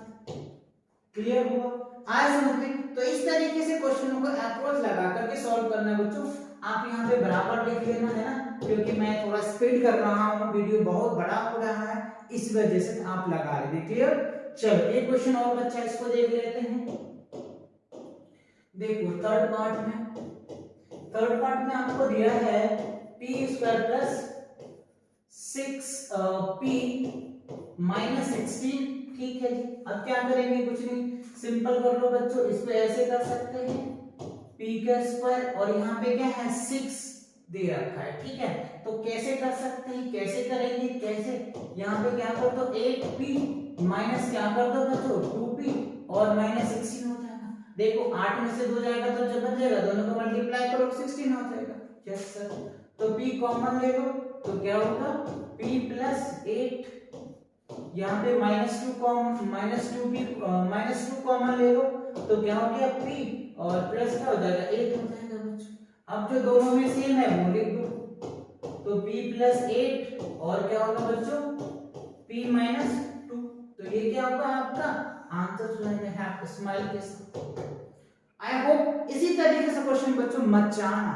क्लियर हुआ? आया समझ में? तो इस तरीके से क्वेश्चनों को अप्रोच लगा करके सॉल्व करना है बच्चों। आप यहाँ पे बराबर लिख लेना है ना, क्योंकि मैं थोड़ा स्पीड कर रहा हूँ, वीडियो बहुत बड़ा हो रहा है, इस वजह से आप लगा लेंगे। क्लियर? चलो एक क्वेश्चन और बच्चा, इसको देख लेते हैं। देखो थर्ड पार्ट में आपको दिया है p square plus 6p minus 16। ठीक है जी, अब क्या करेंगे? कुछ नहीं, सिंपल कर लो बच्चों। इसको ऐसे कर सकते हैं p का स्क्वायर और यहाँ पे क्या है 6 दे रखा है, ठीक है। तो कैसे कर सकते हैं, कैसे करेंगे, कैसे, यहाँ पे क्या कर दो 8p माइनस क्या कर दो बच्चों 2p और माइनस 16 हो जाएगा। देखो 8 में से 2 जाएगा तो जब बच जाएगा, दोनों को मल्टीप्लाई करो 16 हो जाएगा। Yes sir. तो p कॉमन ले लो तो क्या होगा p प्लस 8, यहाँ पे माइनस 2 कॉमन ले लो तो क्या हो गया p और प्लस क्या हो जाएगा 8 हो जाएगा बच्चों। अब जो दोनों में सेम है वो लिख दो, तो p प्लस 8 और क्या होगा बच्चों p माइनस 2। तो ये क्या होगा आपका आंसर जो है स्माइल के साथ। आई होप इसी तरीके से क्वेश्चन बच्चों मत जाना।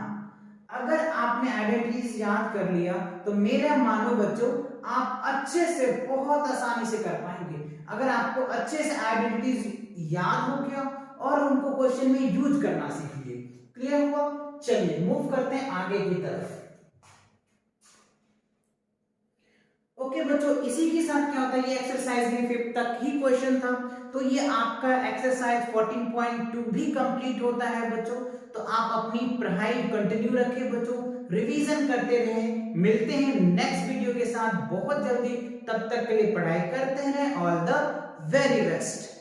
अगर आपने आइडेंटिटीज याद कर लिया तो मेरा मानो बच्चों आप अच्छे से बहुत आसानी से कर पाएंगे। अगर आपको अच्छे से आइडेंटिटीज याद हो गया और उनको क्वेश्चन में यूज करना सीख लिए। क्लियर हुआ? चलिए मूव करते हैं आगे की तरफ। ओके बच्चों, इसी के साथ क्या होता है, ये एक्सरसाइज में 5 तक ही क्वेश्चन था, तो ये आपका एक्सरसाइज 14.2 भी कंप्लीट होता है बच्चों। तो आप अपनी पढ़ाई कंटिन्यू रखें बच्चों, रिवीजन करते रहें। मिलते हैं नेक्स्ट वीडियो के साथ बहुत जल्दी, तब तक के लिए पढ़ाई करते रहें। All the very best.